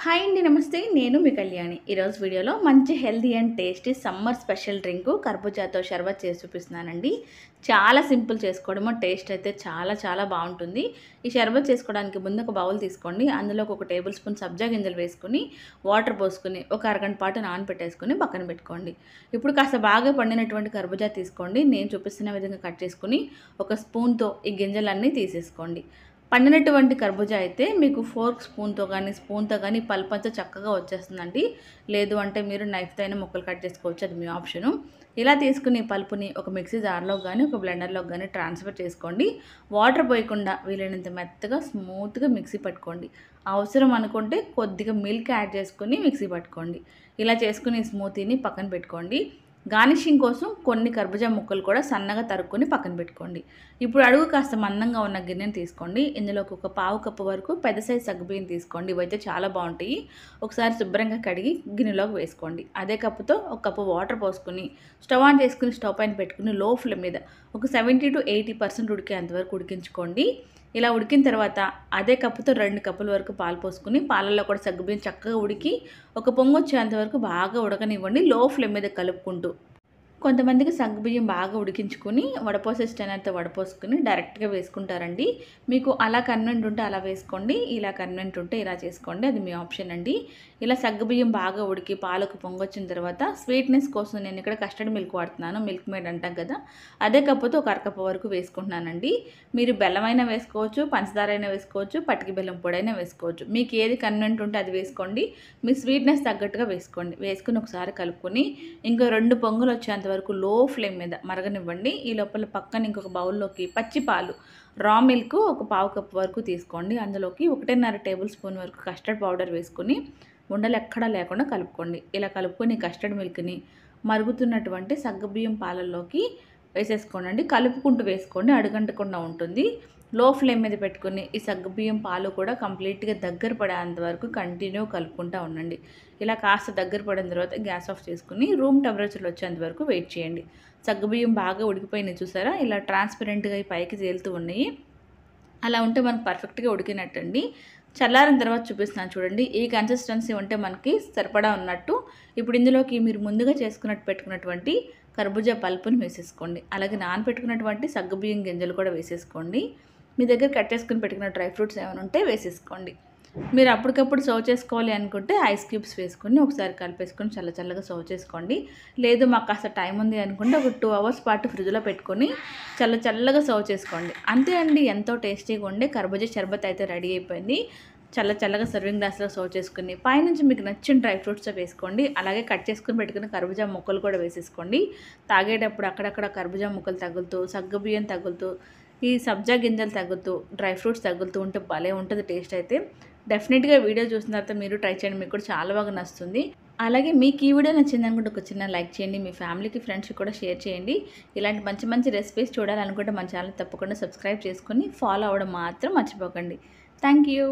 Hi అండి. నమస్తే. నేను మీ కళ్యాణి. ఈరోజు వీడియోలో మంచి healthy and tasty summer special drink కర్బూజాతో షర్బత్ చేసి చూపిస్తున్నానండి. చాలా సింపుల్ చేసుకోవడము. టేస్ట్ అయితే చాలా చాలా బాగుంటుంది. ఈ షర్బత్ చేసుకోవడానికి ముందు ఒక బౌల్ తీసుకోండి. అందులోకి ఒక టేబుల్ స్పూన్ సబ్జా గింజలు వేసుకుని వాటర్ పోసుకుని ఒక అరగంట పాటు నానబెట్టేసుకుని పక్కన పెట్టుకోండి. ఇప్పుడు కాస్త బాగా పండినటువంటి కర్బూజా తీసుకోండి. నేను చూపిస్తున్న విధంగా కట్ చేసుకుని ఒక స్పూన్తో ఈ గింజలన్నీ తీసేసుకోండి. పండినటువంటి కర్బూజా అయితే మీకు ఫోర్క్ స్పూన్తో కానీ పల్ప్ అంతా చక్కగా వచ్చేస్తుందండి. లేదు అంటే మీరు నైఫ్తో అయినా ముక్కలు కట్ చేసుకోవచ్చు, అది మీ ఆప్షను. ఇలా తీసుకుని పల్పుని ఒక మిక్సీ జార్లో కానీ ఒక బ్లెండర్లో కానీ ట్రాన్స్ఫర్ చేసుకోండి. వాటర్ పోయకుండా వీలైనంత మెత్తగా స్మూత్గా మిక్సీ పట్టుకోండి. అవసరం అనుకుంటే కొద్దిగా మిల్క్ యాడ్ చేసుకుని మిక్సీ పట్టుకోండి. ఇలా చేసుకుని స్మూతీని పక్కన పెట్టుకోండి. గార్నిషింగ్ కోసం కొన్ని కర్బూజా ముక్కలు కూడా సన్నగా తరుక్కొని పక్కన పెట్టుకోండి. ఇప్పుడు అడుగు కాస్త మందంగా ఉన్న గిన్నెని తీసుకోండి. ఇందులోకి ఒక పావు కప్పు వరకు పెద్ద సైజు సగ్గుబియ్యం తీసుకోండి. ఇవైతే చాలా బాగుంటాయి. ఒకసారి శుభ్రంగా కడిగి గిన్నెలోకి వేసుకోండి. అదే కప్పుతో ఒక కప్పు వాటర్ పోసుకుని స్టవ్ ఆన్ చేసుకుని స్టవ్ పైన పెట్టుకుని లో ఫ్లేమ్ మీద ఒక 70 to 80% ఉడికేంతవరకు ఉడికించుకోండి. ఇలా ఉడికిన తర్వాత అదే కప్పుతో 2 కప్పుల వరకు పాలు పోసుకుని పాలల్లో కూడా సగ్గుబియ్యం చక్కగా ఉడికి ఒక పొంగు వచ్చేంత వరకు బాగా ఉడకనివ్వండి. లో ఫ్లేమ్ మీద కలుపుకుంటూ. కొంతమందికి సగ్గుబియ్యం బాగా ఉడికించుకుని వడపోసే స్టైనర్తో వడపోసుకుని డైరెక్ట్గా వేసుకుంటారండి. మీకు అలా కన్వెంట్ ఉంటే అలా వేసుకోండి, ఇలా కన్వెంట్ ఉంటే ఇలా చేసుకోండి, అది మీ ఆప్షన్ అండి. ఇలా సగ్గుబియ్యం బాగా ఉడికి పాలకు పొంగొచ్చిన తర్వాత స్వీట్నెస్ కోసం నేను ఇక్కడ కస్టర్డ్ మిల్క్ వాడుతున్నాను. మిల్క్ మేడ్ అంటాం కదా, అదే కప్పుతో ఒక అరకప్పు వరకు వేసుకుంటున్నానండి. మీరు బెల్లమైనా వేసుకోవచ్చు, పంచదార అయినా వేసుకోవచ్చు, పటికి బెల్లం పొడి అయినా వేసుకోవచ్చు. మీకు ఏది కన్వెంట్ ఉంటే అది వేసుకోండి. మీ స్వీట్నెస్ తగ్గట్టుగా వేసుకోండి. వేసుకుని ఒకసారి కలుపుకొని ఇంకో 2 పొంగులు వచ్చేంత వరకు లో ఫ్లేమ్ మీద మరగనివ్వండి. ఈ లోపల పక్కన ఇంకొక బౌల్లోకి పచ్చి పాలు రా మిల్క్ ఒక పావు కప్పు వరకు తీసుకోండి. అందులోకి 1.5 టేబుల్ స్పూన్ వరకు కస్టర్డ్ పౌడర్ వేసుకుని ఉండలు ఎక్కడా లేకుండా కలుపుకోండి. ఇలా కలుపుకొని కస్టర్డ్ మిల్క్ని మరుగుతున్నటువంటి సగ్గుబియ్యం పాలల్లోకి వేసేసుకోండి. కలుపుకుంటూ వేసుకోండి, అడుగంటకుండా ఉంటుంది. లో ఫ్లేమ్ మీద పెట్టుకుని ఈ సగ్గుబియ్యం పాలు కూడా కంప్లీట్గా దగ్గర పడేంత వరకు కంటిన్యూ కలుపుకుంటూ ఉండండి. ఇలా కాస్త దగ్గర పడిన తర్వాత గ్యాస్ ఆఫ్ చేసుకుని రూమ్ టెంపరేచర్లో వచ్చేంత వరకు వెయిట్ చేయండి. సగ్గుబియ్యం బాగా ఉడికిపోయినాయి చూసారా, ఇలా ట్రాన్స్పరెంట్గా పైకి తేలుతూ ఉన్నాయి. అలా ఉంటే మనకు పర్ఫెక్ట్గా ఉడికినట్టండి. చల్లారిన తర్వాత చూపిస్తున్నాను చూడండి. ఈ కన్సిస్టెన్సీ ఉంటే మనకి సరిపడా ఉన్నట్టు. ఇప్పుడు ఇందులోకి మీరు ముందుగా పెట్టుకున్నటువంటి కర్బూజా పల్పుని వేసేసుకోండి. అలాగే నానబెట్టుకున్నటువంటి సగ్గుబియ్యం గింజలు కూడా వేసేసుకోండి. మీ దగ్గర కట్ చేసుకుని పెట్టుకున్న డ్రై ఫ్రూట్స్ ఏమైనా ఉంటే వేసేసుకోండి. మీరు అప్పటికప్పుడు సర్వ్ చేసుకోవాలి అనుకుంటే ఐస్ క్యూబ్స్ వేసుకొని ఒకసారి కలిపేసుకొని చల్లగా సర్వ్ చేసుకోండి. లేదు మాకు కాస్త టైం ఉంది అనుకుంటే ఒక 2 hours పాటు ఫ్రిడ్జ్లో పెట్టుకొని చల్లగా సర్వ్ చేసుకోండి. అంతే అండి, ఎంతో టేస్టీగా ఉండే కర్బూజా షర్బత్ అయితే రెడీ అయిపోయింది. చల్లగా సర్వింగ్ గ్లాస్లో సర్వ్ చేసుకుని పైనుంచి మీకు నచ్చిన డ్రై ఫ్రూట్స్ వేసుకోండి. అలాగే కట్ చేసుకుని పెట్టుకున్న కర్బూజా ముక్కలు కూడా వేసేసుకోండి. తాగేటప్పుడు అక్కడక్కడ కర్బూజా ముక్కలు తగులుతూ, సగ్గుబియ్యం తగులుతూ, ఈ సబ్జా గింజలు తగ్గుతూ, డ్రై ఫ్రూట్స్ తగులుతూ ఉంటే భలే ఉంటుంది టేస్ట్ అయితే. డెఫినెట్గా వీడియో చూసిన తర్వాత మీరు ట్రై చేయండి, మీకు కూడా చాలా బాగా నచ్చుతుంది. అలాగే మీకు ఈ వీడియో నచ్చింది అనుకుంటే ఒక చిన్న లైక్ చేయండి. మీ ఫ్యామిలీకి ఫ్రెండ్స్కి కూడా షేర్ చేయండి. ఇలాంటి మంచి రెసిపీస్ చూడాలనుకుంటే మన ఛానల్ తప్పకుండా సబ్స్క్రైబ్ చేసుకొని ఫాలో అవ్వడం మాత్రం మర్చిపోకండి. Thank you.